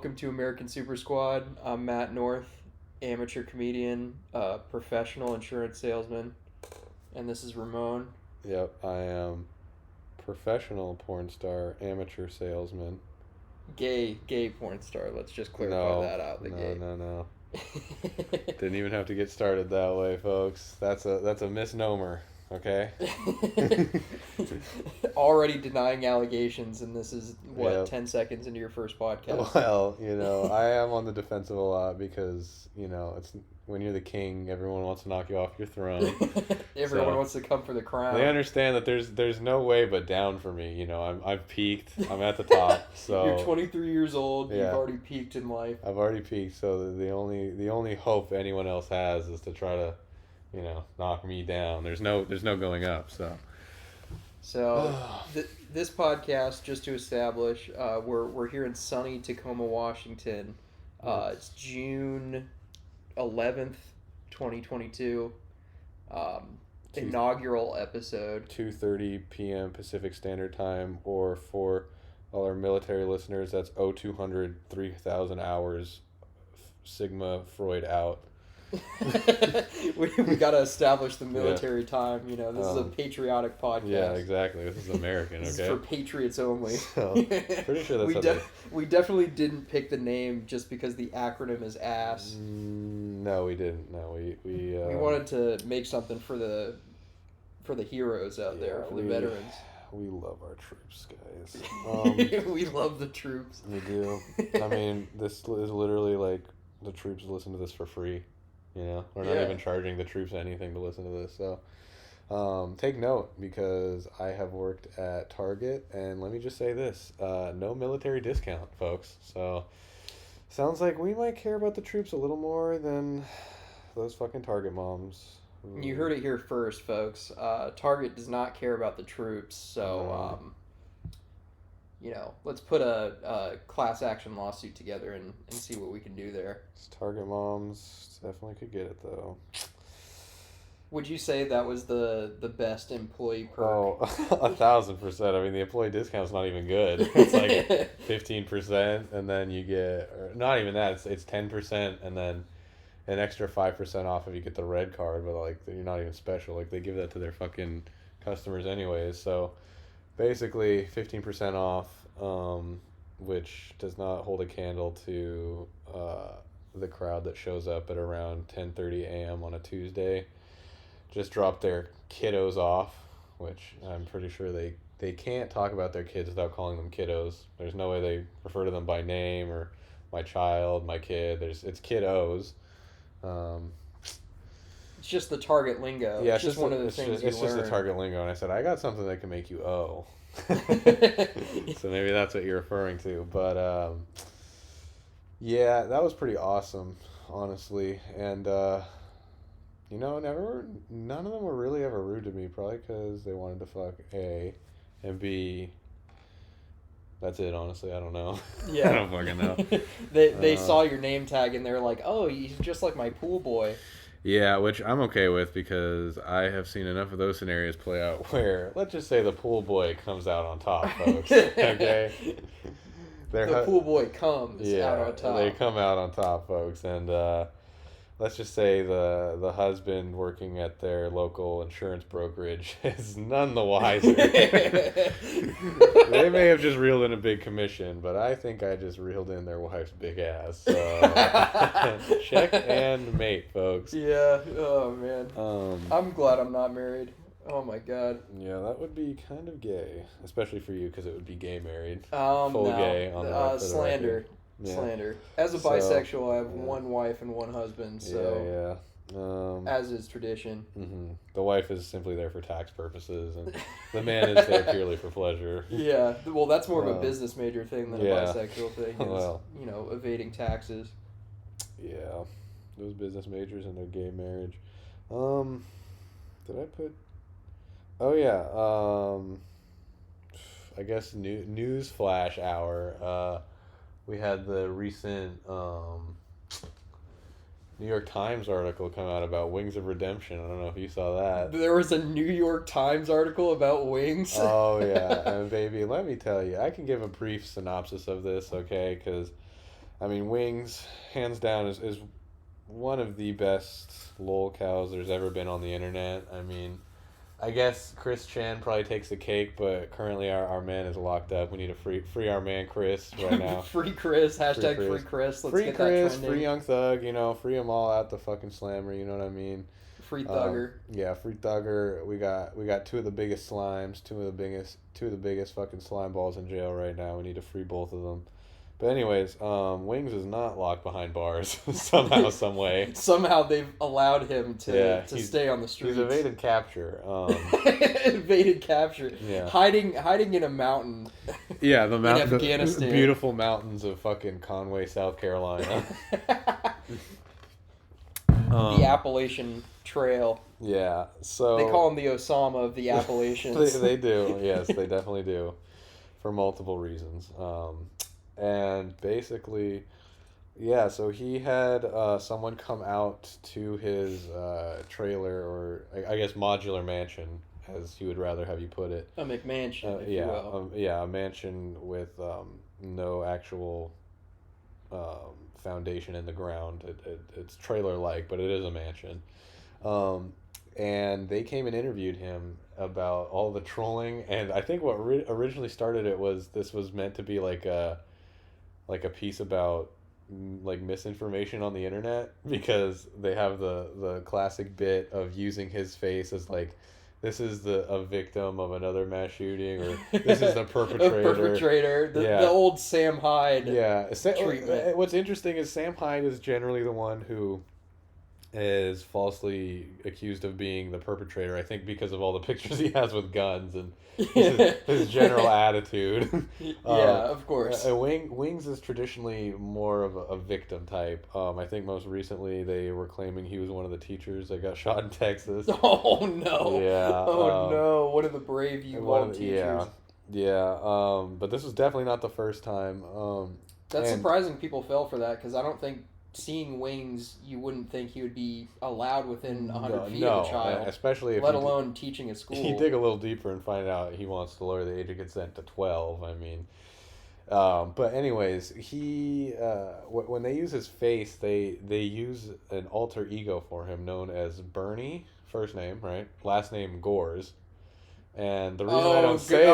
Welcome to American Super Squad. I'm Matt North, amateur comedian, professional insurance salesman, and this is Ramon. Yep, I am professional porn star, amateur salesman. Gay porn star. Let's just clarify No, that out. no. Didn't even have to get started that way, folks. That's a misnomer. Okay. Already denying allegations, and this is Yep. 10 seconds into your first podcast. Well, I am on the defensive a lot because it's when you're the king, everyone wants to knock you off your throne. Everyone wants to come for the crown. They understand that there's no way but down for me. I've peaked. I'm at the top. So You're 23 years old. Yeah. You've already peaked in life. I've already peaked. So the only hope anyone else has is to try to, knock me down. There's no going up. So this podcast, just to establish, we're here in sunny Tacoma, Washington. It's June 11th, 2022. Inaugural episode. 2:30 p.m. Pacific Standard Time, or for all our military listeners, that's 0200 3000 hours Sigma Freud out. we got to establish the military time. This is a patriotic podcast. Yeah, exactly. This is American. This okay, is for patriots only. So, pretty sure that's we definitely didn't pick the name just because the acronym is ass. No, we didn't. No, we wanted to make something for the heroes out there, for the veterans. We love our troops, guys. We love the troops. We do. I mean, this is literally like the troops listen to this for free. We're not even charging the troops anything to listen to this. So take note, because I have worked at Target, and let me just say this, no military discount, folks. So sounds like we might care about the troops a little more than those fucking Target moms. You heard it here first, folks. Target does not care about the troops, so let's put a class action lawsuit together and see what we can do there. Target moms definitely could get it, though. Would you say that was the best employee perk? Oh, 1,000%. I mean, the employee discount's not even good. It's like 15%, and then you get, or not even that, it's 10%, and then an extra 5% off if you get the red card, but like you're not even special. Like they give that to their fucking customers anyways. So basically 15% off, which does not hold a candle to the crowd that shows up at around 10:30 a.m. on a Tuesday. Just drop their kiddos off, which I'm pretty sure they can't talk about their kids without calling them kiddos. There's no way they refer to them by name or my child, my kid. It's kiddos. It's just the Target lingo. Yeah, it's just one of the things it's you learn. just the Target lingo, and I said, I got something that can make you owe. So maybe that's what you're referring to. But yeah, that was pretty awesome, honestly. And none of them were really ever rude to me, probably because they wanted to fuck, A, and B, that's it, honestly. I don't know. Yeah. I don't fucking know. They saw your name tag and they're like, oh, he's just like my pool boy. Yeah, which I'm okay with, because I have seen enough of those scenarios play out where, let's just say the pool boy comes out on top, folks. Okay? The pool boy comes out on top. They come out on top, folks. And let's just say the husband working at their local insurance brokerage is none the wiser. They may have just reeled in a big commission, but I think I just reeled in their wife's big ass. So check and mate, folks. Yeah. Oh man. I'm glad I'm not married. Oh my god. Yeah, that would be kind of gay, especially for you, because it would be gay married. Full gay on the slander. Yeah. Slander. As a bisexual, I have one wife and one husband, so as is tradition. Mm-hmm. The wife is simply there for tax purposes, and the man is there purely for pleasure. Yeah, well, that's more of a business major thing than a bisexual thing. Is, well, evading taxes. Yeah, those business majors and their gay marriage. Did I put? Oh yeah. I guess news flash hour. We had the recent New York Times article come out about Wings of Redemption. I don't know if you saw that. There was a New York Times article about Wings. Oh, yeah. And baby, let me tell you, I can give a brief synopsis of this, okay? Because I mean, Wings, hands down, is one of the best lol cows there's ever been on the internet. I mean, I guess Chris Chan probably takes the cake, but currently our man is locked up. We need to free our man Chris right now. Free Chris. Hashtag free Chris. Let's Free get Chris, that trending. free Young Thug, free them all out the fucking slammer, you know what I mean? Free Thugger. Yeah, free Thugger. We got two of the biggest slimes, two of the biggest fucking slime balls in jail right now. We need to free both of them. But anyways, Wings is not locked behind bars somehow, some way. Somehow they've allowed him to stay on the streets. He's evaded capture. Evaded capture. Yeah. Hiding in a mountain. Yeah, the mountain, in Afghanistan. The beautiful mountains of fucking Conway, South Carolina. The Appalachian Trail. Yeah, so they call him the Osama of the Appalachians. they do. Yes, they definitely do, for multiple reasons. And basically, yeah, so he had someone come out to his trailer, or I guess modular mansion, as you would rather have you put it. A McMansion, if yeah, you will. Yeah, a mansion with no actual foundation in the ground. It's trailer-like, but it is a mansion. And they came and interviewed him about all the trolling, and I think what originally started it was this was meant to be like a piece about like misinformation on the internet, because they have the classic bit of using his face as like, this is a victim of another mass shooting, or this is the perpetrator. The old Sam Hyde treatment. What's interesting is Sam Hyde is generally the one who is falsely accused of being the perpetrator, I think because of all the pictures he has with guns and his general attitude. Of course. Wings is traditionally more of a victim type. I think most recently they were claiming he was one of the teachers that got shot in Texas. Oh no. Yeah. No. One of the brave UW teachers. Yeah. But this was definitely not the first time. That's surprising people fell for that, because I don't think, seeing Wings, you wouldn't think he would be allowed within 100 feet of a child. Especially if let alone teaching at school. You dig a little deeper and find out he wants to lower the age of consent to 12. I mean, but anyways, he when they use his face, they use an alter ego for him known as Bernie, first name, right? Last name Gores. And the reason I don't say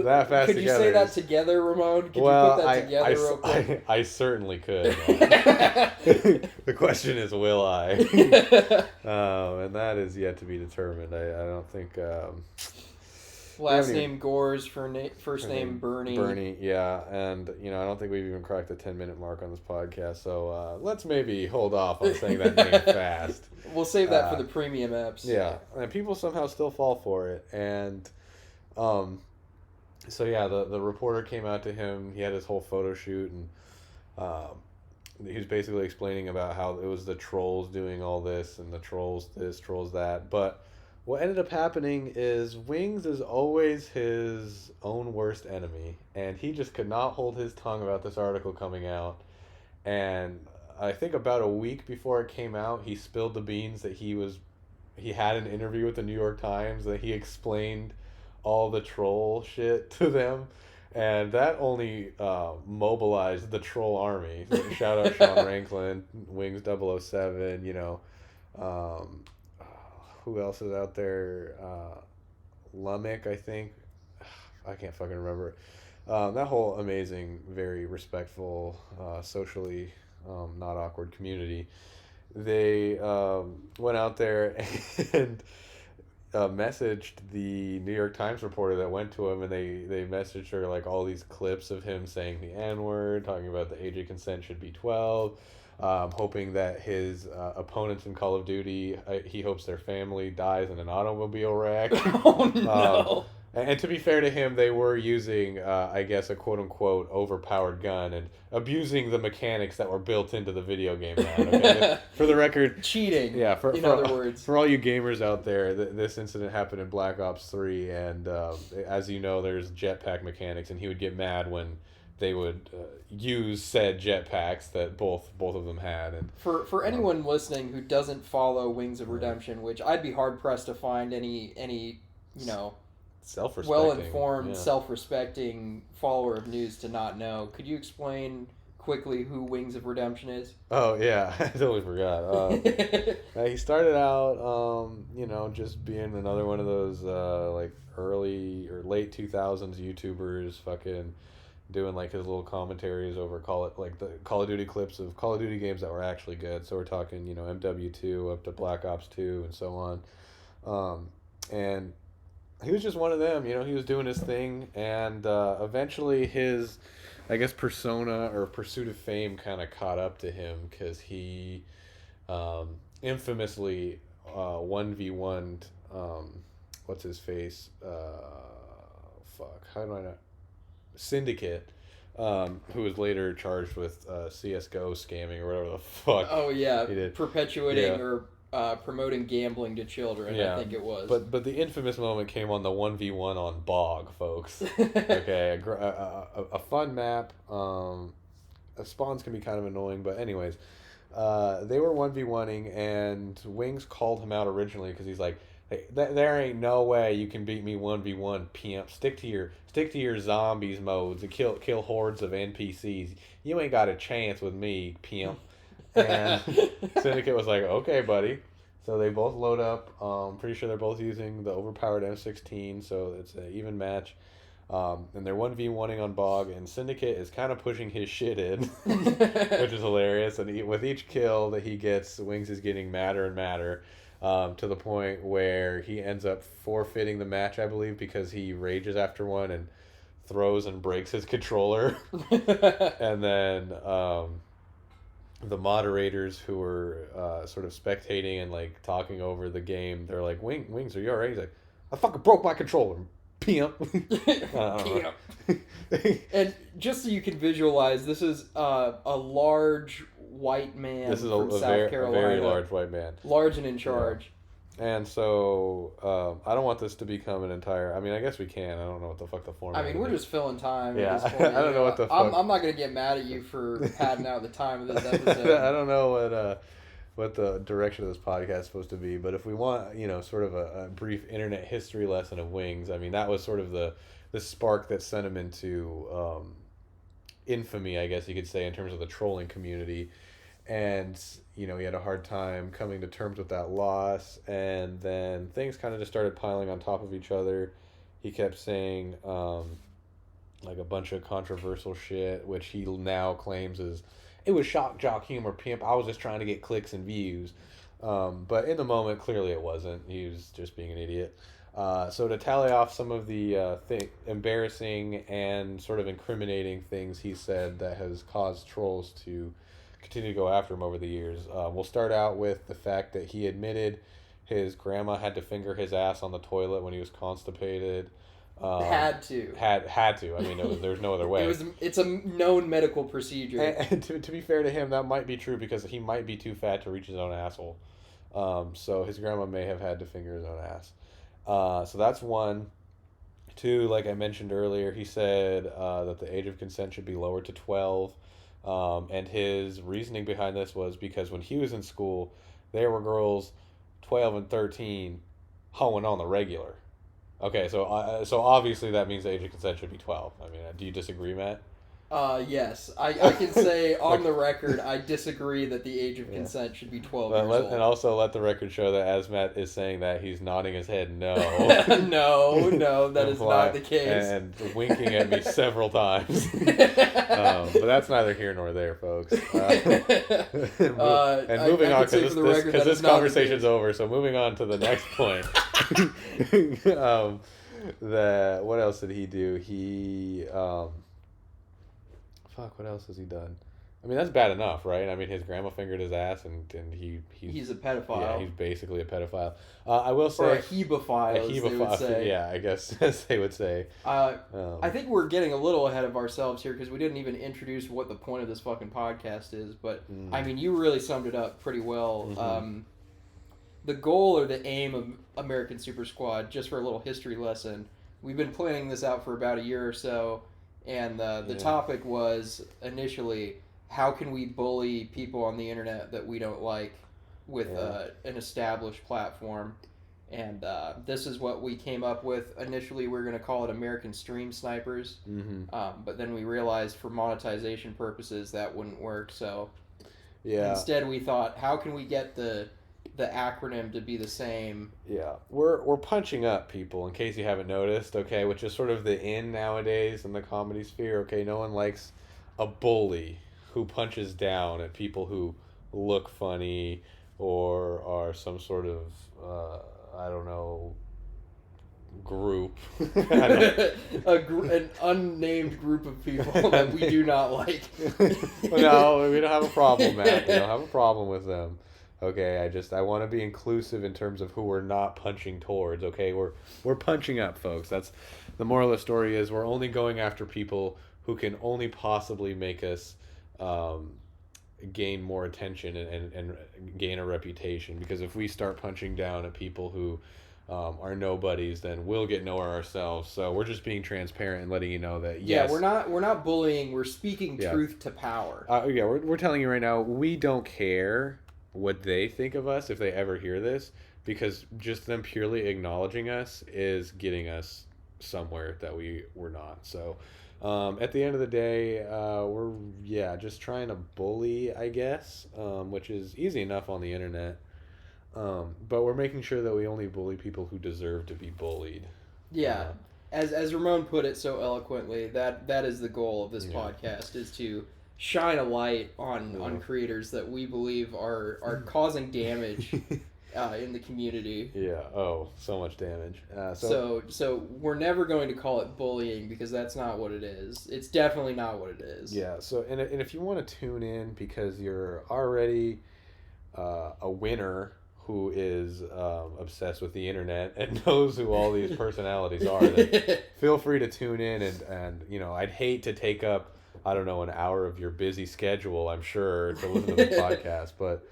that fast could you together say that together, Ramon? Could you put that together real quick? I certainly could. The question is, will I? And that is yet to be determined. I don't think... Last name Gores, first name Bernie. Bernie, yeah. And, I don't think we've even cracked the 10-minute mark on this podcast, so let's maybe hold off on saying that name fast. We'll save that for the premium apps. Yeah, and people somehow still fall for it. And so yeah, the reporter came out to him. He had his whole photo shoot, and he was basically explaining about how it was the trolls doing all this, and the trolls this, trolls that. But what ended up happening is Wings is always his own worst enemy, and he just could not hold his tongue about this article coming out. And I think about a week before it came out, he spilled the beans that he had an interview with the New York Times, that he explained all the troll shit to them, and that only mobilized the troll army. Shout out Sean Ranklin, Wings 007, who else is out there? Lumick, I think. I can't fucking remember. That whole amazing, very respectful, socially not awkward community. They went out there and messaged the New York Times reporter that went to him, and they messaged her like all these clips of him saying the N-word, talking about the age of consent should be 12, hoping that his opponents in Call of Duty, he hopes their family dies in an automobile wreck. Oh no. And to be fair to him, they were using, I guess, a quote-unquote overpowered gun and abusing the mechanics that were built into the video game. Okay? For the record... Cheating, yeah, in other words. For all you gamers out there, this incident happened in Black Ops 3, and as you know, there's jetpack mechanics, and he would get mad when they would use said jetpacks that both of them had. And for anyone listening who doesn't follow Wings of Redemption, which I'd be hard-pressed to find any self-respecting, well-informed, self-respecting follower of news to not know. Could you explain quickly who Wings of Redemption is? Oh yeah, I totally forgot. He started out, just being another one of those like early or late 2000s YouTubers, fucking doing like his little commentaries over the Call of Duty clips of Call of Duty games that were actually good. So we're talking, MW2 up to Black Ops 2 and so on. And he was just one of them, he was doing his thing, and eventually his, I guess, persona or pursuit of fame kind of caught up to him because he infamously 1v1'd, what's his face? How do I know? Syndicate, who was later charged with CSGO scamming or whatever the fuck. Oh yeah, he did. perpetuating or promoting gambling to children. I think it was. But the infamous moment came on the 1v1 on Bog, folks. Okay, a fun map. Spawns can be kind of annoying, but anyways, they were 1v1ing, and Wings called him out originally because he's like, hey, there ain't no way you can beat me 1v1, pimp. Stick to your zombies modes and kill hordes of NPCs. You ain't got a chance with me, pimp. And Syndicate was like, okay, buddy. So they both load up. Pretty sure they're both using the overpowered M16, so it's an even match. And they're 1v1ing on Bog, and Syndicate is kind of pushing his shit in, which is hilarious. And with each kill that he gets, Wings is getting madder and madder, to the point where he ends up forfeiting the match, I believe, because he rages after one and throws and breaks his controller. And then the moderators who were sort of spectating and like talking over the game, they're like, Wings, are you alright? He's like, I fucking broke my controller, pimp. Pimp. And just so you can visualize, this is a large white man from South Carolina. A very large white man. Large and in charge. Yeah. And so, I don't want this to become an entire... I mean, I guess we can. I don't know what the fuck the format is. I mean, we're just filling time at this point. I don't know what the fuck... I'm not going to get mad at you for padding out the time of this episode. I don't know what the direction of this podcast is supposed to be, but if we want, sort of a brief internet history lesson of Wings, I mean, that was sort of the spark that sent him into infamy, I guess you could say, in terms of the trolling community. And he had a hard time coming to terms with that loss, and then things kind of just started piling on top of each other. He kept saying like a bunch of controversial shit, which he now claims it was shock jock humor, pimp. I was just trying to get clicks and views, but in the moment, clearly it wasn't. He was just being an idiot. So to tally off some of the embarrassing and sort of incriminating things he said that has caused trolls to continue to go after him over the years. We'll start out with the fact that he admitted his grandma had to finger his ass on the toilet when he was constipated. Had to. I mean, there's no other way. It's a known medical procedure. And to be fair to him, that might be true because he might be too fat to reach his own asshole. So his grandma may have had to finger his own ass. So that's one. Two, like I mentioned earlier, he said that the age of consent should be lowered to 12. And his reasoning behind this was because when he was in school, there were girls 12 and 13 hoeing on the regular. Okay, so obviously that means the age of consent should be 12. I mean, do you disagree, Matt? Yes. I can say on the record, I disagree that the age of consent should be 12 years old. And also let the record show that as Matt is saying that, he's nodding his head no. no, that is not the case. And winking at me several times. But that's neither here nor there, folks. And moving on, because this conversation's over, so moving on to the next point. What else did he do? What else has he done? I mean, that's bad enough, right? I mean, his grandma fingered his ass, and he's a pedophile. Yeah, he's basically a pedophile. I will say... Or a hebephile, as they would say. Yeah, I guess, as they would say. I think we're getting a little ahead of ourselves here, because we didn't even introduce what the point of this fucking podcast is, but, I mean, you really summed it up pretty well. Mm-hmm. The goal or the aim of American Super Squad, just for a little history lesson, we've been planning this out for about a year or so, and the topic was initially, how can we bully people on the internet that we don't like with an established platform? And this is what we came up with. Initially, we were going to call it American Stream Snipers, but then we realized for monetization purposes that wouldn't work. So instead, we thought, how can we get the acronym to be the same? Yeah, we're punching up, people, in case you haven't noticed, okay, which is sort of the in nowadays in the comedy sphere, okay? No one likes a bully who punches down at people who look funny or are some sort of, I don't know, group. An unnamed group of people that we do not like. No, we don't have a problem, Matt. We don't have a problem with them. Okay, I want to be inclusive in terms of who we're not punching towards. Okay, we're punching up, folks. That's the moral of the story is we're only going after people who can only possibly make us gain more attention and gain a reputation. Because if we start punching down at people who are nobodies, then we'll get nowhere ourselves. So we're just being transparent and letting you know that yes, we're not bullying. We're speaking truth to power. We're telling you right now, we don't care what they think of us if they ever hear this, because just them purely acknowledging us is getting us somewhere that we're not. So at the end of the day, we're just trying to bully, I guess, which is easy enough on the internet. But we're making sure that we only bully people who deserve to be bullied. Yeah. As Ramon put it so eloquently, that is the goal of this podcast, is to shine a light on creators that we believe are causing damage in the community. Yeah. Oh, so much damage. So we're never going to call it bullying, because that's not what it is. It's definitely not what it is. Yeah. So and if you want to tune in because you're already a winner who is obsessed with the internet and knows who all these personalities are, then feel free to tune in and I'd hate to take up, I don't know, an hour of your busy schedule, I'm sure, to listen to the podcast. But,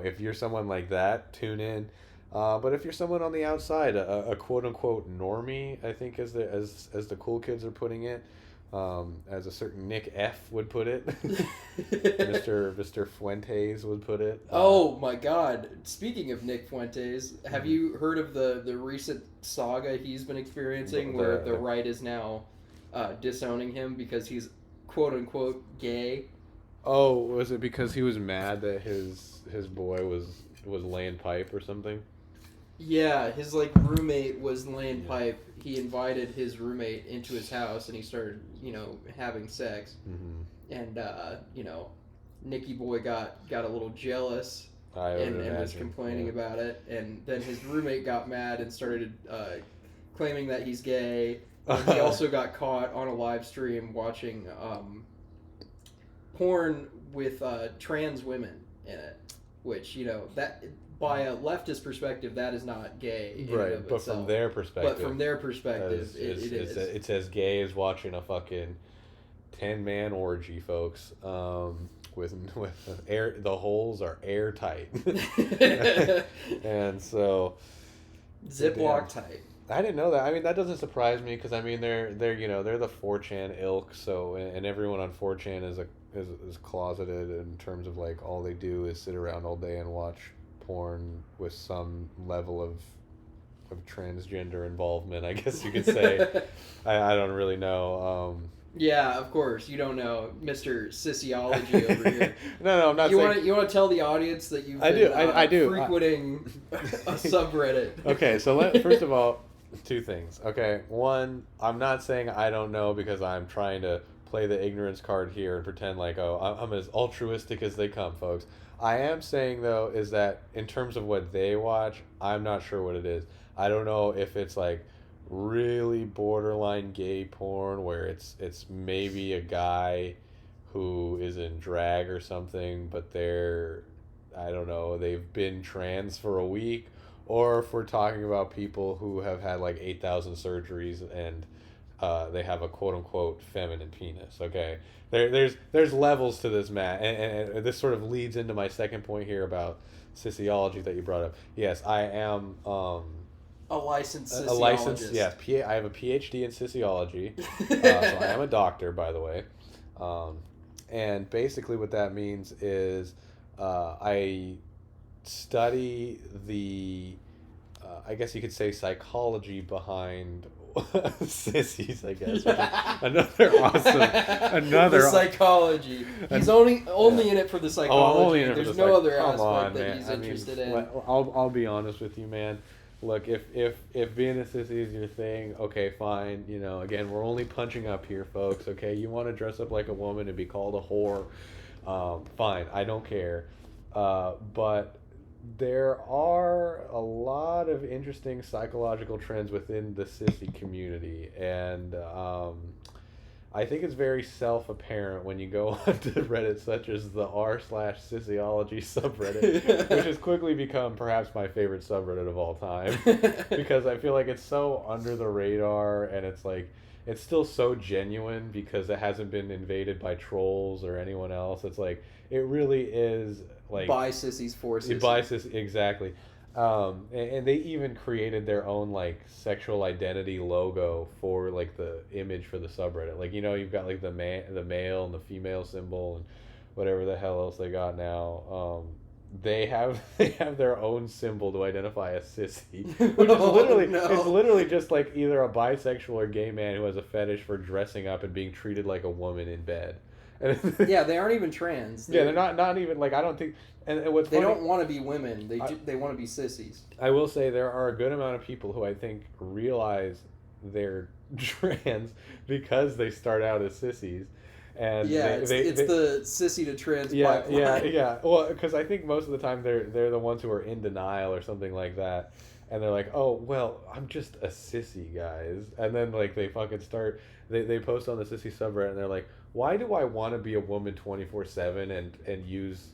if you're someone like that, tune in. But if you're someone on the outside, a quote-unquote normie, I think as the cool kids are putting it, as a certain Nick F. would put it, Mr. Fuentes would put it. Oh, my God. Speaking of Nick Fuentes, have you heard of the recent saga he's been experiencing where the right is now disowning him because he's quote-unquote gay? Oh, was it because he was mad that his boy was laying pipe or something? Yeah, his roommate was laying pipe. He invited his roommate into his house and he started, having sex. Mm-hmm. And Nicky boy got a little jealous and was complaining about it. And then his roommate got mad and started claiming that he's gay. And he also got caught on a live stream watching porn with trans women in it, which that by a leftist perspective that is not gay, right? But from their perspective, it is. It's as gay as watching a fucking 10-man orgy, folks. With air, the holes are airtight, and so Ziploc tight. I didn't know that. I mean, that doesn't surprise me because I mean they're they're the 4chan ilk. So and everyone on 4chan is closeted in terms of all they do is sit around all day and watch porn with some level of transgender involvement, I guess you could say. I don't really know. Yeah, of course you don't know, Mr. Sissyology over here. No, I'm not. You want to tell the audience that you've been frequenting a subreddit. Okay, so first of all, two things. Okay, one, I'm not saying I don't know because I'm trying to play the ignorance card here and pretend I'm as altruistic as they come, folks. I am saying, though, is that in terms of what they watch, I'm not sure what it is. I don't know if it's really borderline gay porn where it's maybe a guy who is in drag or something, but I don't know, they've been trans for a week, or if we're talking about people who have had 8,000 surgeries and they have a quote-unquote feminine penis. Okay, there's levels to this, Matt, and this sort of leads into my second point here about Sissyology that you brought up. Yes, I am a licensed Sissyologist. Yes, I have a PhD in Sissyology, so I am a doctor, by the way, and basically what that means is I study the I guess you could say psychology behind sissies, I guess. Which is another awesome, the psychology. He's only in it for the psychology. Only in it There's for the no other Come aspect on, that man. he's I mean, interested in. I'll be honest with you, man. Look, if being a sissy is your thing, okay, fine. You know, again, we're only punching up here, folks. Okay, you want to dress up like a woman and be called a whore, fine. I don't care. But there are a lot of interesting psychological trends within the sissy community, and I think it's very self-apparent when you go onto Reddit, such as the r/Sissyology subreddit, which has quickly become perhaps my favorite subreddit of all time, because I feel like it's so under the radar, and it's like, it's still so genuine because it hasn't been invaded by trolls or anyone else. It's like, it really is like by sissies for sissies. By sissies, exactly. And they even created their own like sexual identity logo for like the image for the subreddit. Like, you know, you've got like the male and the female symbol and whatever the hell else they got now. They have their own symbol to identify as sissy, which is literally it's literally just like either a bisexual or gay man who has a fetish for dressing up and being treated like a woman in bed. Yeah, they aren't even trans. They're not even like, I don't think. And what's they funny, don't want to be women. They want to be sissies. I will say there are a good amount of people who I think realize they're trans because they start out as sissies. And yeah, it's the sissy to trans pipeline. Yeah. Well, because I think most of the time they're the ones who are in denial or something like that, and they're like, oh well, I'm just a sissy, guys. And then like they fucking start. They post on the sissy subreddit and they're like, why do I want to be a woman 24/7 and use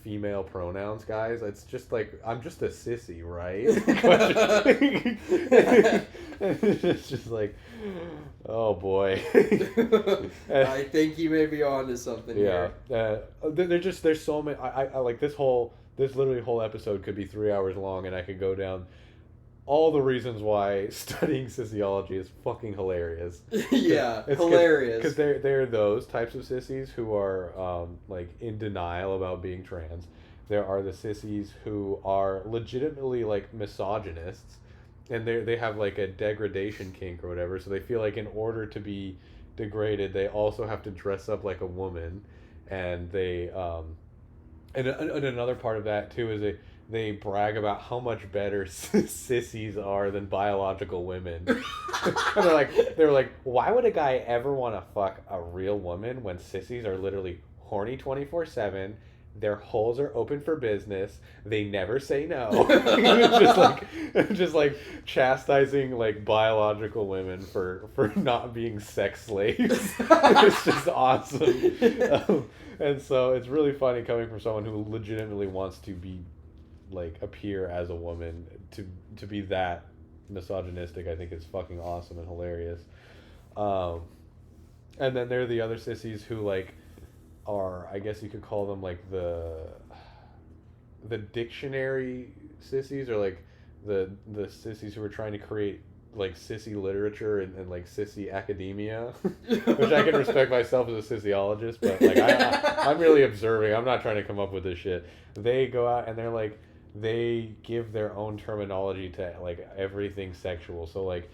female pronouns, guys? It's just like, I'm just a sissy, right? It's just like, oh boy. I think you may be onto something here. There's so many. I like this literally whole episode could be 3 hours long, and I could go down all the reasons why studying Sissyology is fucking hilarious. Yeah, hilarious. Because they're those types of sissies who are like in denial about being trans. There are the sissies who are legitimately like misogynists, and they have like a degradation kink or whatever. So they feel like in order to be degraded, they also have to dress up like a woman, and they and another part of that too is they brag about how much better sissies are than biological women. And they're like, why would a guy ever want to fuck a real woman when sissies are literally horny 24/7? Their holes are open for business. They never say no. just like chastising like biological women for not being sex slaves. It's just awesome. And so it's really funny coming from someone who legitimately wants to be like appear as a woman, to be that misogynistic. I think it's fucking awesome and hilarious. And then there are the other sissies who like are, I guess you could call them like the dictionary sissies, or like the sissies who are trying to create like sissy literature and like sissy academia, which I can respect myself as a Sissyologist, but like I'm really observing. I'm not trying to come up with this shit. They go out and they're like, they give their own terminology to like everything sexual. So like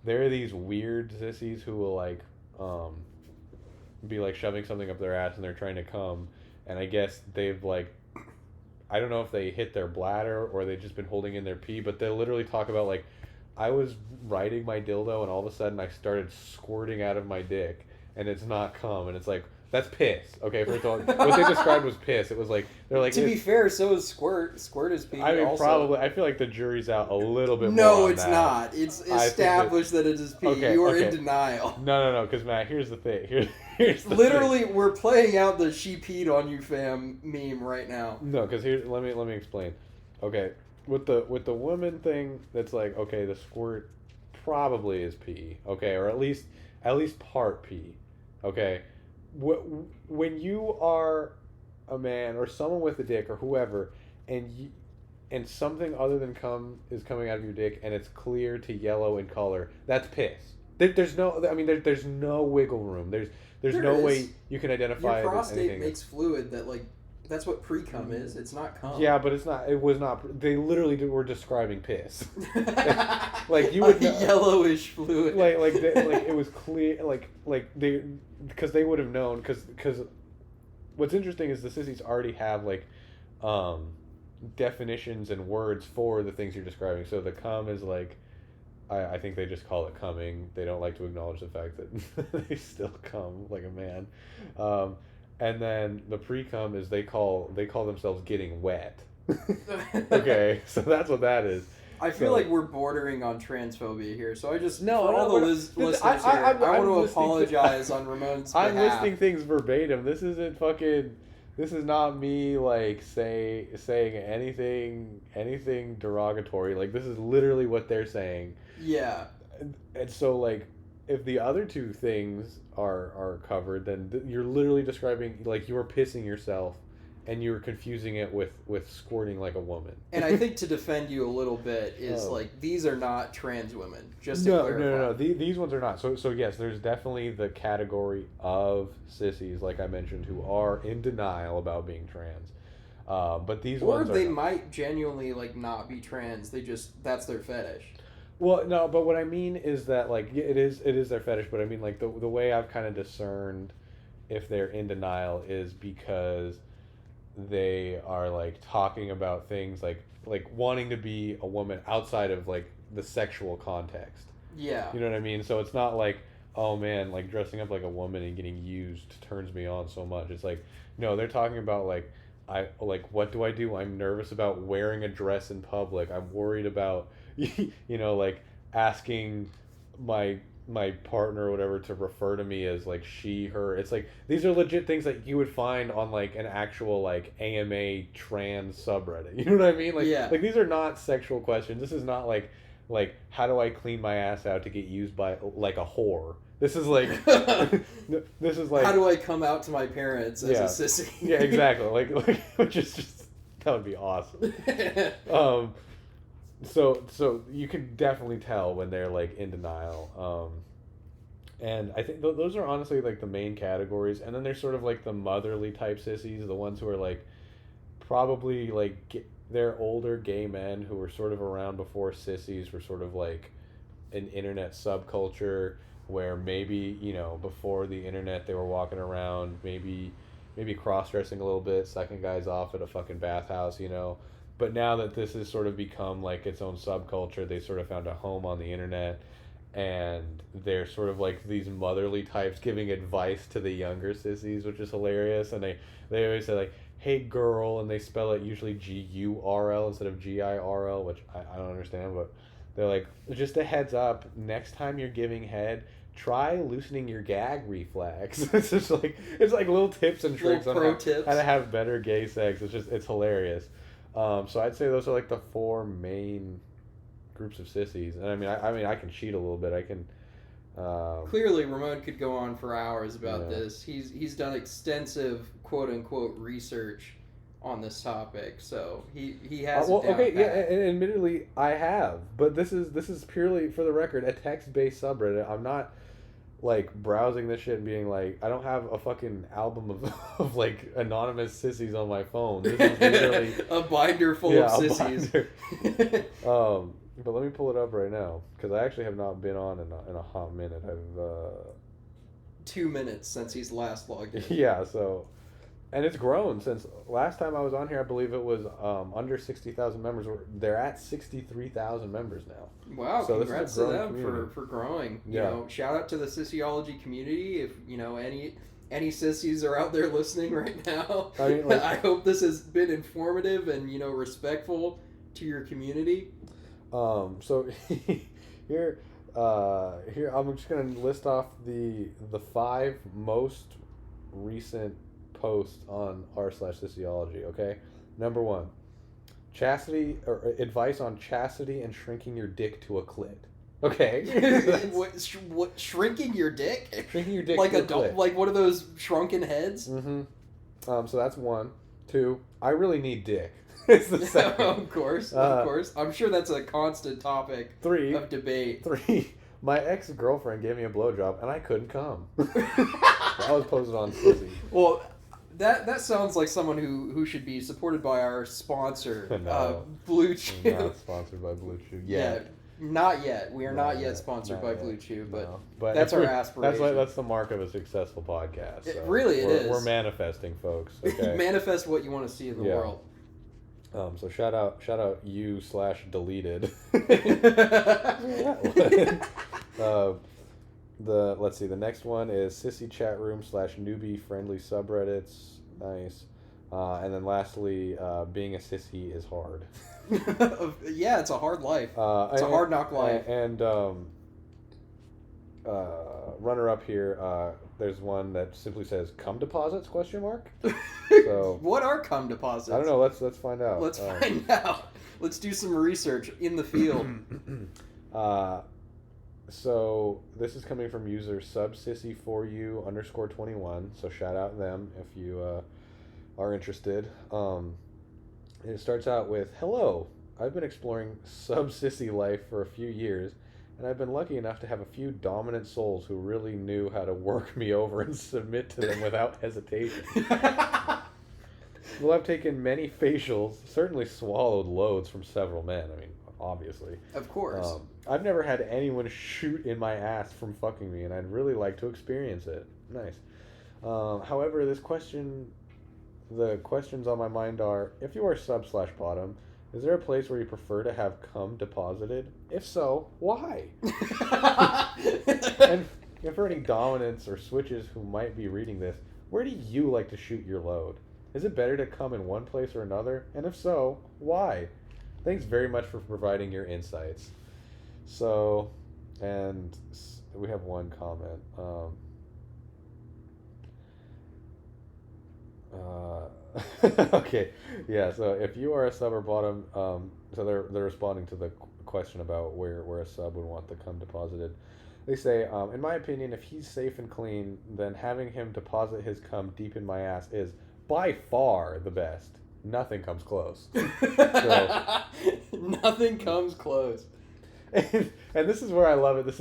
there are these weird sissies who will like be like shoving something up their ass and they're trying to come, and I guess they've like, I don't know if they hit their bladder or they've just been holding in their pee, but they'll literally talk about like, I was riding my dildo and all of a sudden I started squirting out of my dick and it's not cum, and it's like, that's piss. Okay, first of all, what they described was piss. It was like, they're like, to be fair, so is squirt. Squirt is pee. I mean, also. Probably. I feel like the jury's out a little bit more. No, it's that. Not. It's established that it is pee. Okay, you are in denial. No. Because Matt, here's the thing. Here's the literally, thing. We're playing out the "she peed on you, fam" meme right now. No, because let me explain. Okay, with the woman thing, that's like, okay, the squirt probably is pee. Okay, or at least part pee. Okay. When you are a man or someone with a dick or whoever, and something other than cum is coming out of your dick and it's clear to yellow in color, that's piss. There's no wiggle room. There's no way you can identify. Your prostate makes fluid that like That's what pre-cum is. It's not cum. Yeah, but it's not. It was not. They literally were describing piss. Like you would know, yellowish fluid. Like it was clear. Like they, because they would have known. Because what's interesting is the sissies already have like definitions and words for the things you're describing. So the cum is like, I think they just call it coming. They don't like to acknowledge the fact that they still cum like a man. And then the pre-cum is they call themselves getting wet. Okay, so that's what that is. I feel like we're bordering on transphobia here, so I just for all the listeners here, I want to apologize on Ramon's behalf. I'm listing things verbatim. This isn't fucking. This is not me like saying anything derogatory. Like this is literally what they're saying. Yeah. And so like, if the other two things are covered, then you're literally describing like you were pissing yourself, and you were confusing it with squirting like a woman. And I think to defend you a little bit is like these are not trans women. Just to clarify. No. These ones are not. So yes, there's definitely the category of sissies, like I mentioned, who are in denial about being trans. But these ones, or they might genuinely like not be trans. They just that's their fetish. Well, no, but what I mean is that like it is their fetish, but I mean like the way I've kind of discerned if they're in denial is because they are like talking about things like wanting to be a woman outside of like the sexual context. Yeah. You know what I mean? So it's not like, oh man, like dressing up like a woman and getting used turns me on so much. It's like, no, they're talking about like what do I do? I'm nervous about wearing a dress in public. I'm worried about like asking my partner or whatever to refer to me as like she, her. It's like these are legit things that you would find on like an actual like AMA trans subreddit. You know what I mean? Like, yeah. Like these are not sexual questions. This is not like how do I clean my ass out to get used by like a whore. This is like this is like how do I come out to my parents as a sissy? Yeah, exactly. Like which is just that would be awesome. So you can definitely tell when they're like in denial, and I think those are honestly like the main categories. And then there's sort of like the motherly type sissies, the ones who are like probably like they're older gay men who were sort of around before sissies were sort of like an internet subculture where maybe before the internet they were walking around maybe cross-dressing a little bit, sucking guys off at a fucking bathhouse, But now that this has sort of become like its own subculture, they sort of found a home on the internet, and they're sort of like these motherly types giving advice to the younger sissies, which is hilarious. And they always say like, "Hey girl," and they spell it usually GURL instead of GIRL, which I don't understand, but they're like, just a heads up, next time you're giving head, try loosening your gag reflex. It's just like little tips and tricks on how to have better gay sex. It's hilarious. So I'd say those are like the four main groups of sissies, and I mean I can cheat a little bit. I can. Clearly, Ramon could go on for hours about this. He's done extensive quote unquote research on this topic, so he has. Well, okay, yeah, and admittedly I have, but this is purely for the record a text-based subreddit. I'm not like browsing this shit and being like, I don't have a fucking album of like anonymous sissies on my phone. This is literally a binder full of sissies. But let me pull it up right now because I actually have not been on in a hot minute. I've 2 minutes since he's last logged in. Yeah, so and it's grown since last time I was on here. I believe it was under 60,000 members. They're at 63,000 members now. Wow, so congrats to them for growing. You know, shout out to the Sissyology community. If any sissies are out there listening right now, I mean, I hope this has been informative and respectful to your community. So here I'm just gonna list off the 5 most recent posts on r/Sissyology. Okay, number 1, chastity or advice on chastity and shrinking your dick to a clit. Okay. what shrinking your dick? Shrinking your dick like to a clit. Like one of those shrunken heads. Mm-hmm. So that's 1. 2, I really need dick. It's the second. Of course. I'm sure that's a constant topic 3 of debate. 3, my ex-girlfriend gave me a blowjob and I couldn't come. That was posted on Sissy. Well, That sounds like someone who should be supported by our sponsor, No. Blue We're Chew. not sponsored by Blue Chew. Yeah, not yet. We are not yet sponsored Not by yet. Blue Chew, but, No. But that's if our we're- aspiration. That's the mark of a successful podcast. So Really, it is. We're manifesting, folks. Okay. Manifest what you want to see in the world. So shout out you/deleted. Let's see, the next one is Sissy chat room /newbie friendly subreddits. Nice. And then lastly, being a sissy is hard. Yeah, it's a hard life. It's a hard knock life. And runner up here, there's one that simply says "cum deposits?" ? So What are cum deposits? I don't know. Let's find out. Let's find out. Let's do some research in the field. So this is coming from user subsissy4u_21. So shout out them if you are interested. It starts out with, "Hello, I've been exploring sub-sissy life for a few years, and I've been lucky enough to have a few dominant souls who really knew how to work me over and submit to them without hesitation. Well, I've taken many facials, certainly swallowed loads from several men. I mean, obviously. Of course. I've never had anyone shoot in my ass from fucking me, and I'd really like to experience it." Nice. However, the questions on my mind are, if you are sub/bottom, is there a place where you prefer to have cum deposited? If so, why? And for any dominants or switches who might be reading this, where do you like to shoot your load? Is it better to come in one place or another? And if so, why? Thanks very much for providing your insights. So, and we have one comment. Okay, yeah. So if you are a sub or bottom, so they're responding to the question about where a sub would want the cum deposited. They say, in my opinion, if he's safe and clean, then having him deposit his cum deep in my ass is by far the best. Nothing comes close. Nothing comes close. And this is where I love it. This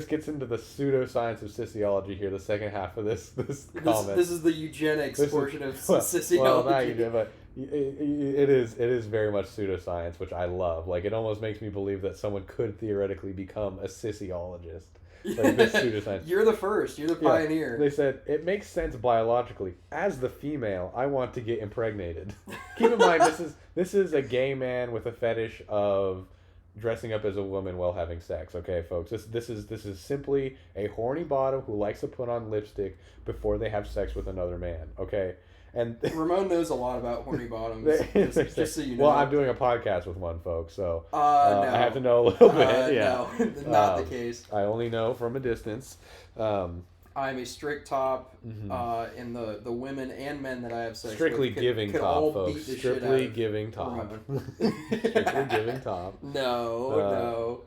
gets into the pseudoscience of Sissyology here. The second half of this comment. This is the eugenics portion of Sissyology. Well, not eugenics, but it is very much pseudoscience, which I love. Like, it almost makes me believe that someone could theoretically become a Sissyologist. Like this pseudoscience. You're the first. You're the pioneer. They said, it makes sense biologically. As the female, I want to get impregnated. Keep in mind, this is a gay man with a fetish of dressing up as a woman while having sex. Okay, folks. This is simply a horny bottom who likes to put on lipstick before they have sex with another man. Okay. And Ramon knows a lot about horny bottoms, just so you know. Well, I'm doing a podcast with one, folks, so no. I have to know a little bit. Yeah. No, not the case. I only know from a distance. I'm a strict top, and the women and men that I have sex strictly with giving could top, all folks. beat the Strictly shit out giving of top. Ramon. Strictly giving top. No.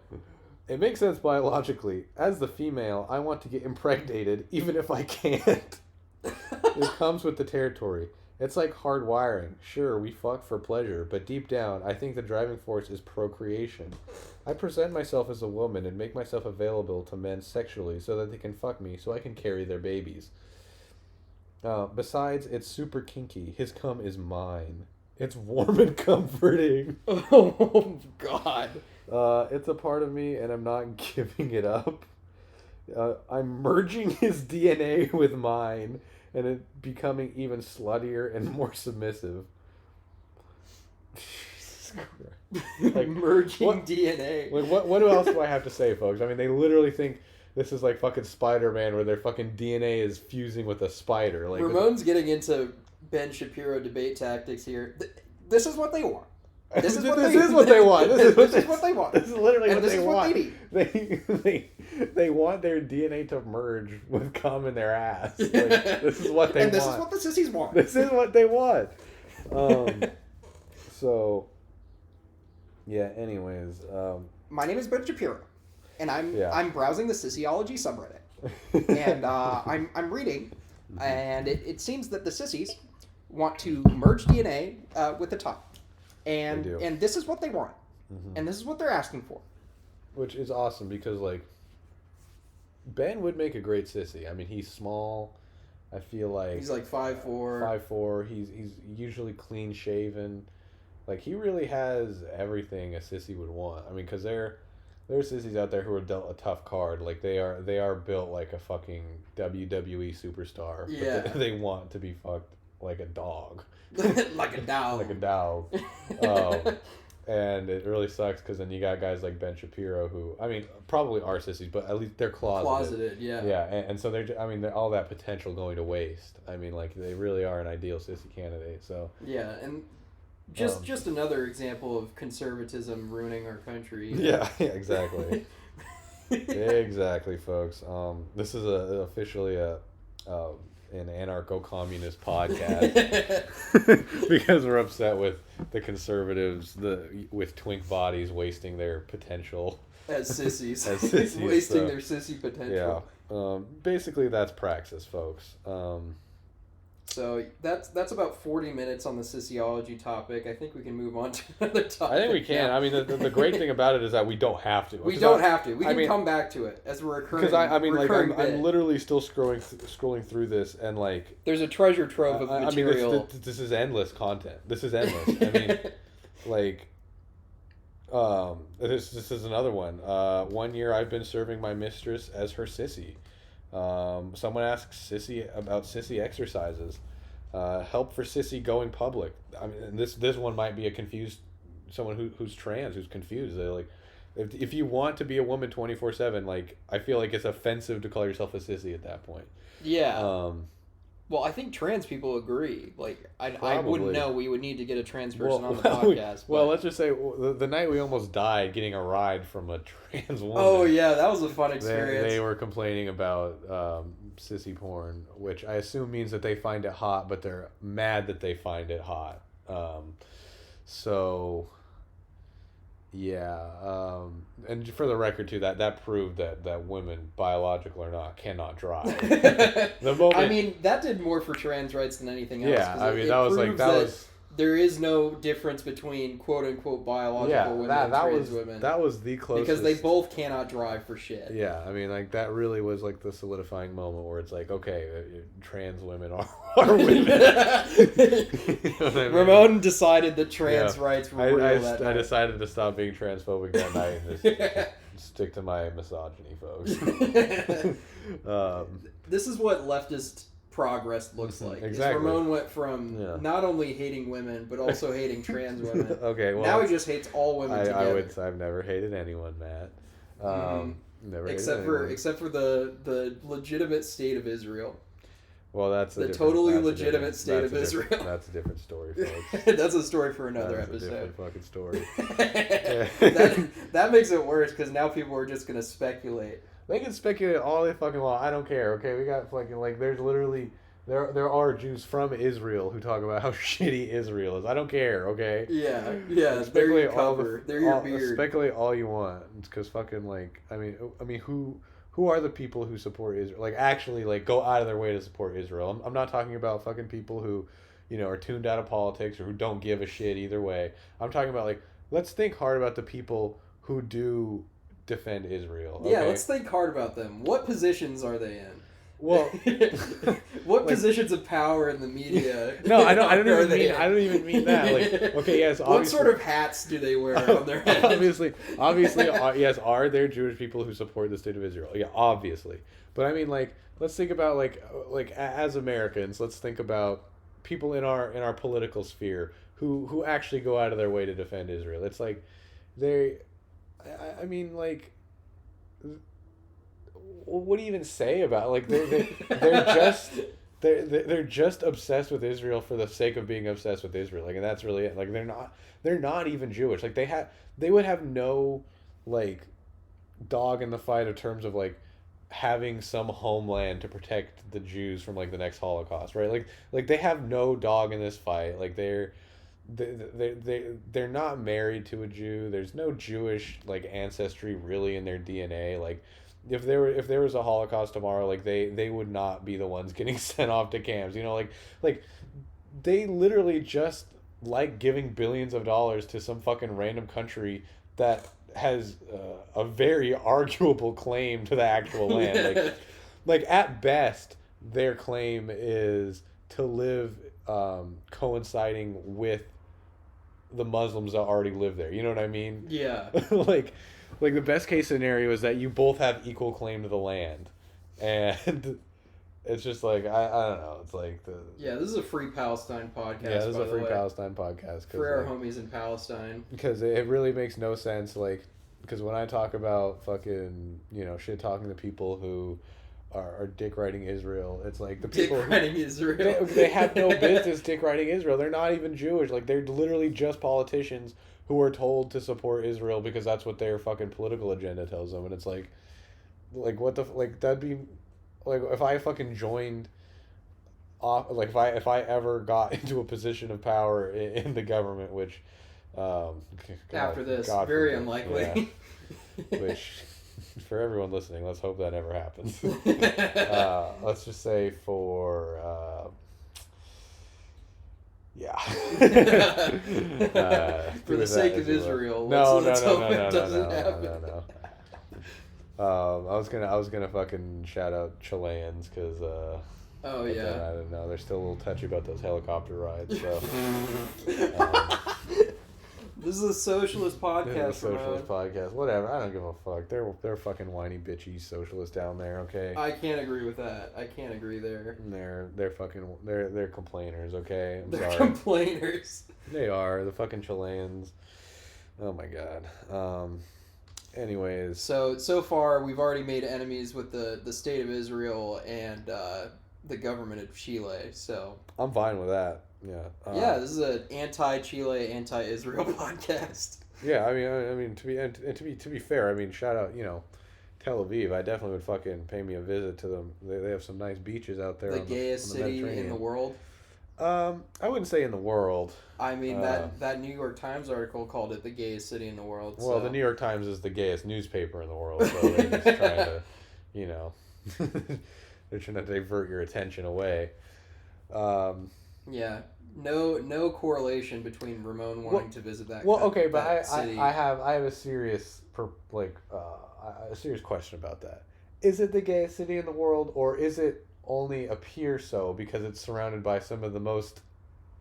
It makes sense biologically. As the female, I want to get impregnated, even if I can't. It comes with the territory. It's like hard wiring. Sure, we fuck for pleasure, but deep down, I think the driving force is procreation. I present myself as a woman and make myself available to men sexually so that they can fuck me so I can carry their babies. Besides, it's super kinky. His cum is mine. It's warm and comforting. Oh, God. It's a part of me, and I'm not giving it up. I'm merging his DNA with mine, and it becoming even sluttier and more submissive. Jesus Christ. Like merging DNA. Like what else do I have to say, folks? I mean, they literally think this is like fucking Spider-Man, where their fucking DNA is fusing with a spider. Like Ramon's getting into Ben Shapiro debate tactics here. This is what they want. This is what they want. This is what they want. This is literally and what they want. They They want their DNA to merge with cum in their ass. Like, this is what they and want. this is what the sissies want. This is what they want. So, yeah. Anyways, my name is Ben Shapiro, and I'm browsing the Sissyology subreddit, and I'm reading, and it seems that the sissies want to merge DNA with the top. And this is what they want. And this is what they're asking for. Which is awesome because, like, Ben would make a great sissy. I mean, he's small. I feel like he's like 5'4". 5'4". He's usually clean shaven. Like, he really has everything a sissy would want. I mean, because there are sissies out there who are dealt a tough card. Like, they are built like a fucking WWE superstar. Yeah. But they want to be fucked like a dog. Like a dog. Like a dog. And it really sucks because then you got guys like Ben Shapiro who, I mean, probably are sissies, but at least they're closeted. Yeah. Yeah, and so they're all that potential going to waste. I mean, like, they really are an ideal sissy candidate. So yeah, and just another example of conservatism ruining our country. Yeah, exactly. Exactly, folks. This is officially an anarcho-communist podcast because we're upset with the conservatives, with twink bodies wasting their potential as sissies, wasting so, their sissy potential. Yeah, basically that's praxis, folks. So that's about 40 minutes on the Sissyology topic. I think we can move on to another topic. I think we can. Now. I mean, the great thing about it is that we don't have to. We don't have to. We can come back to it as a recurring. Because I'm bit. literally still scrolling through this, and like there's a treasure trove of material. I mean, this is endless content. This is endless. I mean, like, this is another one. 1 year I've been serving my mistress as her sissy. Someone asks sissy about sissy exercises. Help for sissy going public. I mean, this one might be someone who's trans, who's confused. They're like, if you want to be a woman 24/7, like, I feel like it's offensive to call yourself a sissy at that point. Yeah. Well, I think trans people agree. Like, I wouldn't know. We would need to get a trans person on the podcast. Well, let's just say the night we almost died getting a ride from a trans woman. Oh, yeah, that was a fun experience. They were complaining about sissy porn, which I assume means that they find it hot, but they're mad that they find it hot. So... Yeah, and for the record too, that proved that women, biological or not, cannot drive. The moment, I mean, that did more for trans rights than anything else. Yeah, I mean, that was there is no difference between quote unquote biological women and trans women. That was the closest, because they both cannot drive for shit. Yeah, I mean, like, that really was like the solidifying moment where it's like, okay, trans women are women. You know what I mean? Ramon decided that trans rights were real that night. I decided to stop being transphobic that night and just stick to my misogyny, folks. This is what leftist progress looks like. Exactly. Ramon went from not only hating women but also hating trans women. Okay, well, now he just hates all women together. I've never hated anyone, Matt. Never except for the legitimate state of Israel. Well, that's the totally legitimate state of Israel. That's a different story, folks. That's a story for another episode. A different fucking story. that makes it worse because now people are just gonna speculate. They can speculate all they fucking want. I don't care. Okay, we got fucking, like, there's literally there are Jews from Israel who talk about how shitty Israel is. I don't care. Okay. Yeah. They're your cover. They're your beard. Speculate all you want, because fucking, like, I mean who are the people who support Israel? Like, actually, like, go out of their way to support Israel. I'm not talking about fucking people who, you know, are tuned out of politics or who don't give a shit either way. I'm talking about, like, let's think hard about the people who do defend Israel. Okay? Yeah, let's think hard about them. What positions are they in? Well, what positions of power in the media? No, I don't even mean that. Like, okay, yes. What sort of hats do they wear on their head? Obviously, yes. Are there Jewish people who support the state of Israel? Yeah, obviously. But I mean, like, let's think about like as Americans, let's think about people in our political sphere who actually go out of their way to defend Israel. It's like I mean, like, what do you even say about, like, they're just obsessed with Israel for the sake of being obsessed with Israel, like, and that's really it. Like, they're not even Jewish. Like, they would have no, like, dog in the fight in terms of, like, having some homeland to protect the Jews from, like, the next Holocaust, right? Like they have no dog in this fight. Like, they're not married to a Jew. There's no Jewish, like, ancestry really in their DNA. Like, if there was a Holocaust tomorrow, like, they would not be the ones getting sent off to camps. You know, like they literally just like giving billions of dollars to some fucking random country that has a very arguable claim to the actual land. Like at best, their claim is to live coinciding with the Muslims that already live there. You know what I mean? Yeah. Like the best case scenario is that you both have equal claim to the land, and it's just like I don't know. It's like Yeah, this is a free Palestine podcast. Yeah, this is a free way. Palestine podcast For our homies in Palestine. Because it really makes no sense. Like, because when I talk about fucking shit talking to people who are dick riding Israel, it's like the people dick riding Israel. They have no business dick riding Israel. They're not even Jewish. Like, they're literally just politicians who are told to support Israel because that's what their fucking political agenda tells them. And it's like what the like that'd be like if I fucking joined off, like if I ever got into a position of power in the government, which after this, God very forbid, unlikely. Yeah, which for everyone listening, let's hope that never happens. Let's just say for yeah. For the sake of Israel, let's hope it doesn't happen. I was gonna fucking shout out Chileans because oh yeah, I don't know, they're still a little touchy about those helicopter rides. So this is a socialist podcast. This is a socialist podcast. Whatever. I don't give a fuck. They're fucking whiny bitchy socialists down there. Okay. I can't agree with that. I can't agree there. They're fucking they're complainers. Okay. They're complainers. They are the fucking Chileans. Oh my god. Anyways. So far we've already made enemies with the state of Israel and the government of Chile. So I'm fine with that. Yeah. Yeah, this is an anti-Chile, anti-Israel podcast. Yeah, I mean to be fair, I mean shout out, Tel Aviv. I definitely would fucking pay me a visit to them. They have some nice beaches out there. The gayest city in the world. I wouldn't say in the world. I mean that New York Times article called it the gayest city in the world. Well, the New York Times is the gayest newspaper in the world, so they're just trying to, they're trying to divert your attention away. Yeah, no correlation between Ramon wanting to visit that. Okay, but city. I have a serious a serious question about that. Is it the gayest city in the world, or is it only appear so because it's surrounded by some of the most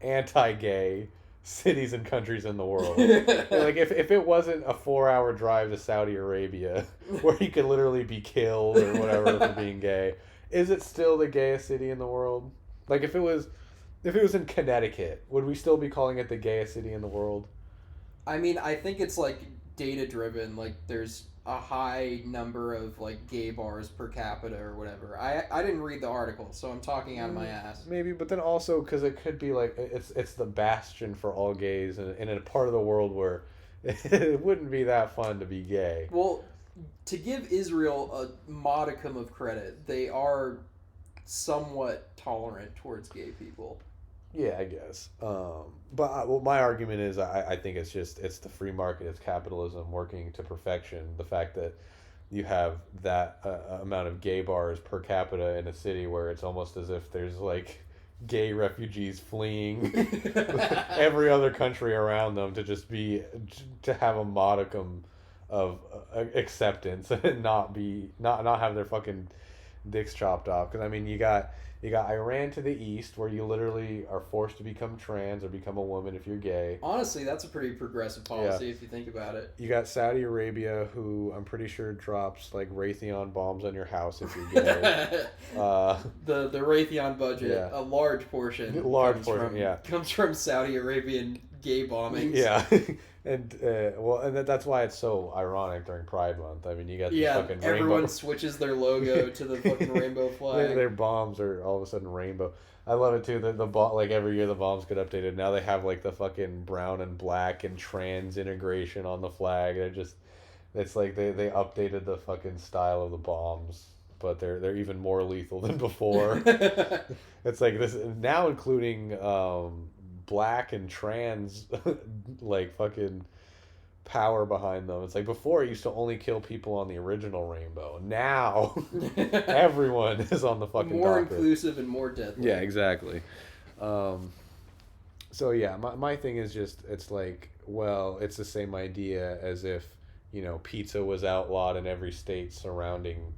anti-gay cities and countries in the world? Like if it wasn't a 4-hour drive to Saudi Arabia where you could literally be killed or whatever for being gay, is it still the gayest city in the world? Like if it was in Connecticut, would we still be calling it the gayest city in the world? I mean, I think it's like data driven. Like there's a high number of like gay bars per capita or whatever. I didn't read the article, so I'm talking out of my ass. Maybe, but then also because it could be like it's the bastion for all gays in a part of the world where it wouldn't be that fun to be gay. Well, to give Israel a modicum of credit, they are somewhat tolerant towards gay people. Yeah, I guess. But my argument is I think it's the free market, it's capitalism working to perfection. The fact that you have that amount of gay bars per capita in a city where it's almost as if there's like gay refugees fleeing every other country around them to have a modicum of acceptance and not have their fucking dicks chopped off. Because I mean you got Iran to the east, where you literally are forced to become trans or become a woman if you're gay. Honestly, that's a pretty progressive policy if you think about it. You got Saudi Arabia, who I'm pretty sure drops like Raytheon bombs on your house if you're gay. The Raytheon budget, a large portion comes from Saudi Arabian gay bombings. Yeah. And that's why it's so ironic during Pride Month. I mean, you got the fucking everyone rainbow. Switches their logo to the fucking rainbow flag. Their bombs are all of a sudden rainbow. I love it too. Like every year the bombs get updated. Now they have like the fucking brown and black and trans integration on the flag. It's like they updated the fucking style of the bombs, but they're even more lethal than before. It's like this now, including black and trans like fucking power behind them. It's like before it used to only kill people on the original rainbow. Now everyone is on the fucking more docket. Inclusive and more deadly. Yeah, exactly. So yeah, my thing is just it's like, well, it's the same idea as if pizza was outlawed in every state surrounding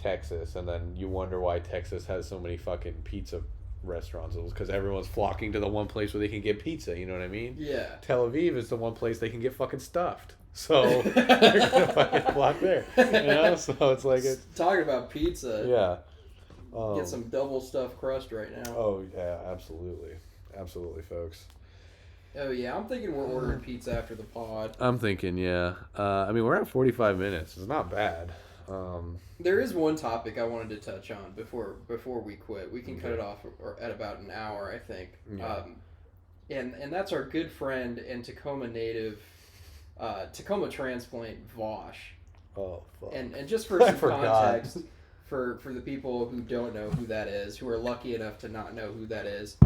Texas, and then you wonder why Texas has so many fucking pizza restaurants. It was because everyone's flocking to the one place where they can get pizza. You know what I mean? Yeah. Tel Aviv is the one place they can get fucking stuffed. So they're gonna fucking flock there. You know? So it's like it. Talking about pizza. Yeah. Get some double stuffed crust right now. Oh yeah, absolutely, folks. Oh yeah, I'm thinking we're ordering pizza after the pod. I'm thinking, yeah. I mean, we're at 45 minutes. It's not bad. There is one topic I wanted to touch on before we quit. We can cut it off at about an hour, I think. Yeah. And that's our good friend and Tacoma native, Tacoma transplant Vosh. Oh fuck. And just for some context, for the people who don't know who that is, who are lucky enough to not know who that is,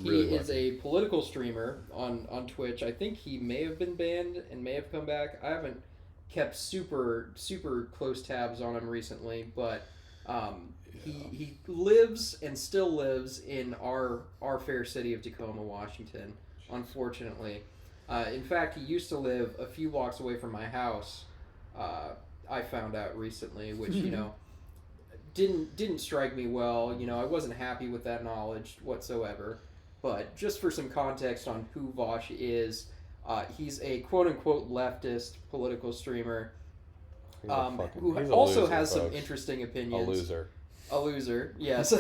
he is a political streamer on Twitch. I think he may have been banned and may have come back. I haven't kept super close tabs on him recently, but he lives and still lives in our fair city of Tacoma, Washington, unfortunately. In fact, he used to live a few blocks away from my house. I found out recently, which, you know, didn't strike me well. You know, I wasn't happy with that knowledge whatsoever. But just for some context on who Vosh is, he's a quote-unquote leftist political streamer who also loser, has some folks. interesting opinions. A loser. A loser, yes.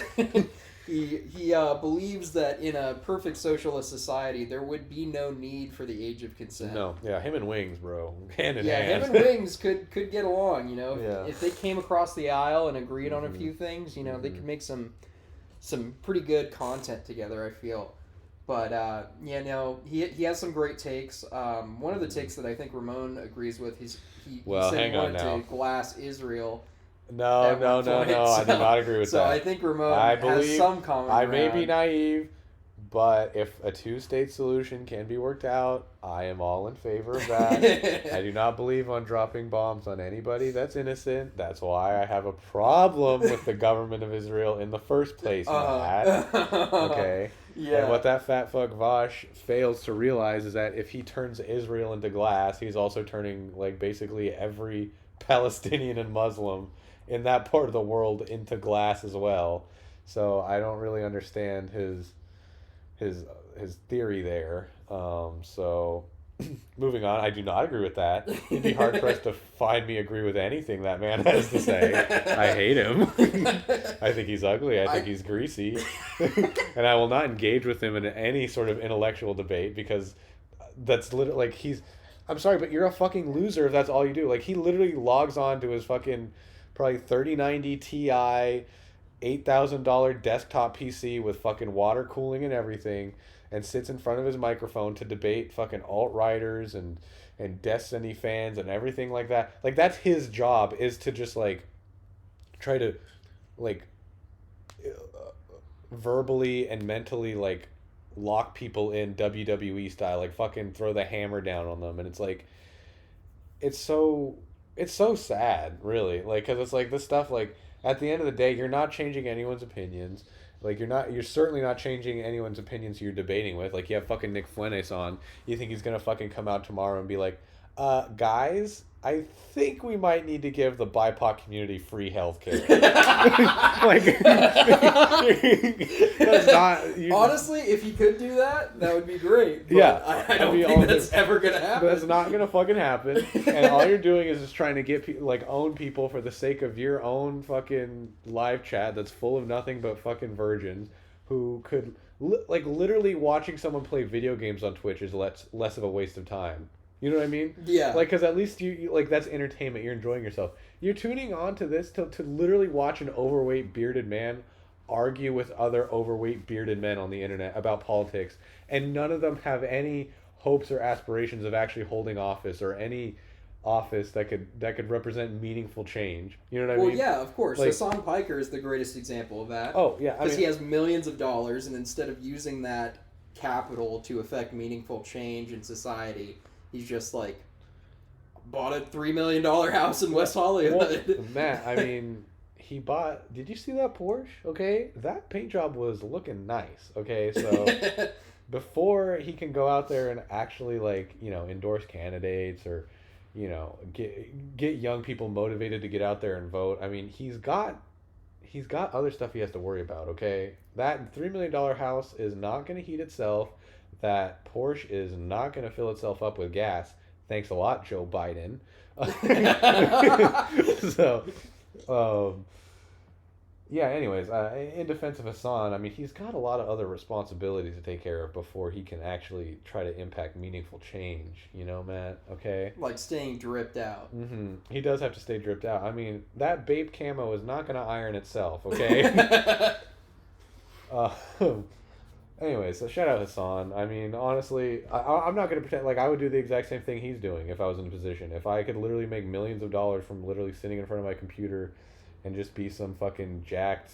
He believes that in a perfect socialist society, there would be no need for the age of consent. No, yeah, him and Wings, bro, hand in hand. Yeah, him and Wings could get along. You know, Yeah. if they came across the aisle and agreed on a few things, you know, they could make some pretty good content together, I feel. But yeah, no, he has some great takes. One of the takes that I think Ramon agrees with, he said he wanted to glass Israel. No, I do not agree with that. So I think Ramon has some common ground. I may be naive, but if a two-state solution can be worked out, I am all in favor of that. I do not believe on dropping bombs on anybody that's innocent. That's why I have a problem with the government of Israel in the first place, Matt. Okay? Yeah. And what that fat fuck Vosh fails to realize is that if he turns Israel into glass, he's also turning, like, basically every Palestinian and Muslim in that part of the world into glass as well. So I don't really understand his theory there. So moving on, I do not agree with that. You'd be hard pressed to find me agree with anything that man has to say. I hate him. I think he's ugly. I think he's greasy. And I will not engage with him in any sort of intellectual debate because that's literally like I'm sorry, but you're a fucking loser if that's all you do. Like, he literally logs on to his fucking probably 3090 Ti, $8,000 desktop PC with fucking water cooling and everything, and sits in front of his microphone to debate fucking alt-righters and Destiny fans and everything like that. Like, that's his job, is to just, like, try to, like, verbally and mentally, like, lock people in WWE style, like fucking throw the hammer down on them. And it's like, it's so sad, really, like, because it's like this stuff, like, at the end of the day, you're not changing anyone's opinions. Like, you're certainly not changing anyone's opinions you're debating with. Like, you have fucking Nick Fuentes on, you think he's gonna fucking come out tomorrow and be like, guys, I think we might need to give the BIPOC community free healthcare. Like, that's not. Honestly, if he could do that, that would be great. But yeah, I don't think that's ever gonna happen. That's not gonna fucking happen. And all you're doing is just trying to get own people for the sake of your own fucking live chat that's full of nothing but fucking virgins who could literally watching someone play video games on Twitch is less of a waste of time. You know what I mean? Yeah. Like, because at least you like, that's entertainment. You're enjoying yourself. You're tuning on to this to literally watch an overweight bearded man argue with other overweight bearded men on the internet about politics, and none of them have any hopes or aspirations of actually holding office or any office that could represent meaningful change. You know what I mean? Well, yeah, of course. Like, Hassan Piker is the greatest example of that. Oh, yeah. Because he has millions of dollars, and instead of using that capital to affect meaningful change in society, he's just, like, bought a $3 million house in West Hollywood. Well, Matt, I mean, he bought... Did you see that Porsche? Okay? That paint job was looking nice. Okay? So, before he can go out there and actually, like, you know, endorse candidates or, get young people motivated to get out there and vote. I mean, he's got other stuff he has to worry about. Okay, that $3 million house is not going to heat itself. That Porsche is not going to fill itself up with gas. Thanks a lot, Joe Biden. So, um, yeah. Anyways, in defense of Hassan, I mean, he's got a lot of other responsibilities to take care of before he can actually try to impact meaningful change. Matt. Okay. Like staying dripped out. Mm-hmm. He does have to stay dripped out. I mean, that Bape camo is not going to iron itself. Okay. uh, Anyways, so shout out Hassan. I mean, honestly, I'm not going to pretend like I would do the exact same thing he's doing if I was in a position. If I could literally make millions of dollars from literally sitting in front of my computer and just be some fucking jacked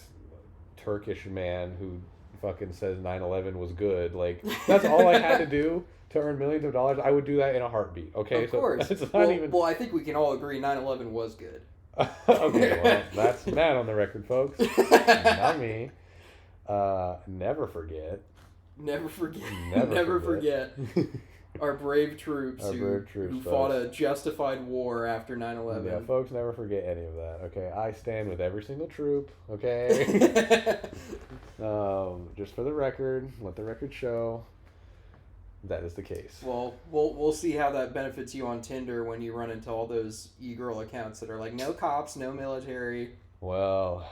Turkish man who fucking says 9/11 was good. Like, that's all I had to do to earn millions of dollars. I would do that in a heartbeat. Okay, of course. So it's not well, even. Well, I think we can all agree 9/11 was good. Okay, well, that's Matt on the record, folks. Not me. Never forget. Never forget. Never forget. Our brave troops who fought a justified war after 9/11. Yeah, folks, never forget any of that. Okay, I stand with every single troop. Okay. Just for the record, let the record show that is the case. Well, we'll see how that benefits you on Tinder when you run into all those e-girl accounts that are like no cops, no military. Well,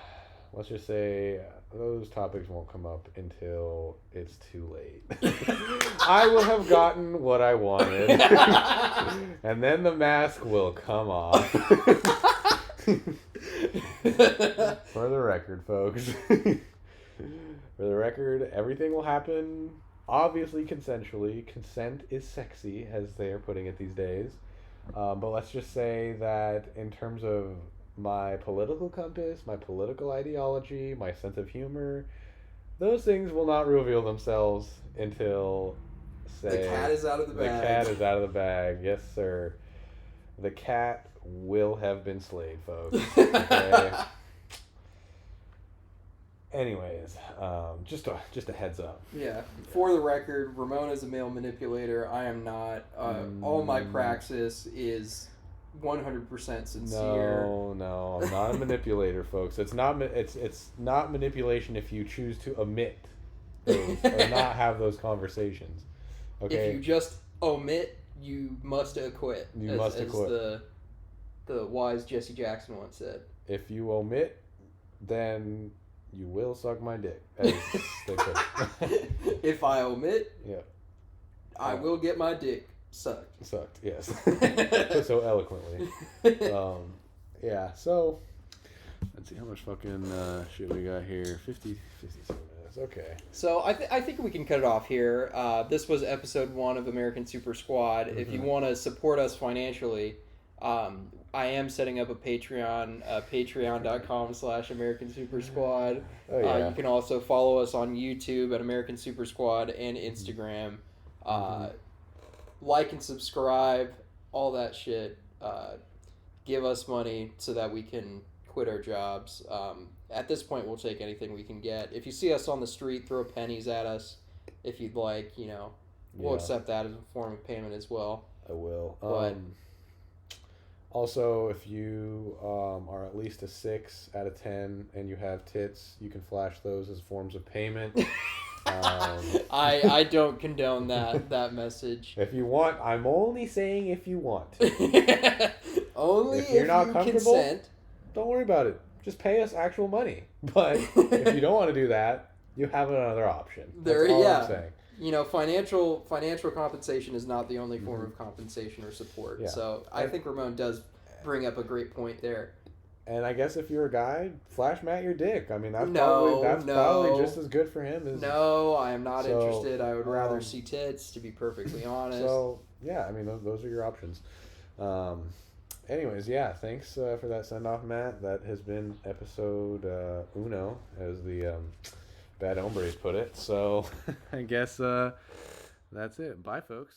let's just say those topics won't come up until it's too late. I will have gotten what I wanted, and then the mask will come off. For the record, folks. For the record, everything will happen obviously consensually. Consent is sexy, as they are putting it these days. But let's just say that in terms of my political compass, my political ideology, my sense of humor, those things will not reveal themselves until, say... The cat is out of the bag. The cat is out of the bag. Yes, sir. The cat will have been slayed, folks. Okay? Anyways, just a heads up. Yeah. For the record, Ramon is a male manipulator. I am not. All my praxis is 100% sincere. No, I'm not a manipulator, folks. It's not manipulation if you choose to omit those or not have those conversations. Okay. If you just omit, you must acquit. You must acquit. As the wise Jesse Jackson once said. If you omit, then you will suck my dick. As they put it. If I omit, yeah, I will get my dick sucked. Sucked, yes. Put so eloquently. Yeah, so let's see how much fucking shit we got here. 52 minutes. Okay. So I think we can cut it off here. This was episode 1 of American Super Squad. Mm-hmm. If you want to support us financially, I am setting up a Patreon, patreon.com/American Super Squad. Oh, yeah. You can also follow us on YouTube at American Super Squad and Instagram. Like and subscribe, all that shit. Give us money so that we can quit our jobs. At this point, we'll take anything we can get. If you see us on the street, throw pennies at us if you'd like. We'll accept that as a form of payment as well. I will. But also, if you are at least a 6 out of 10 and you have tits, you can flash those as forms of payment. I don't condone that message. If you want, I'm only saying if you want to. Only if you're not comfortable, consent. Don't worry about it. Just pay us actual money. But if you don't want to do that, you have another option. That's all I'm saying. Financial compensation is not the only form of compensation or support. Yeah. So I think Ramon does bring up a great point there. And I guess if you're a guy, flash Matt your dick. I mean, that's probably just as good for him. No, I am not interested. I would rather see tits, to be perfectly honest. So, yeah, I mean, those are your options. Anyways, yeah, thanks for that send-off, Matt. That has been episode uno, as the Bad Hombres put it. So, I guess that's it. Bye, folks.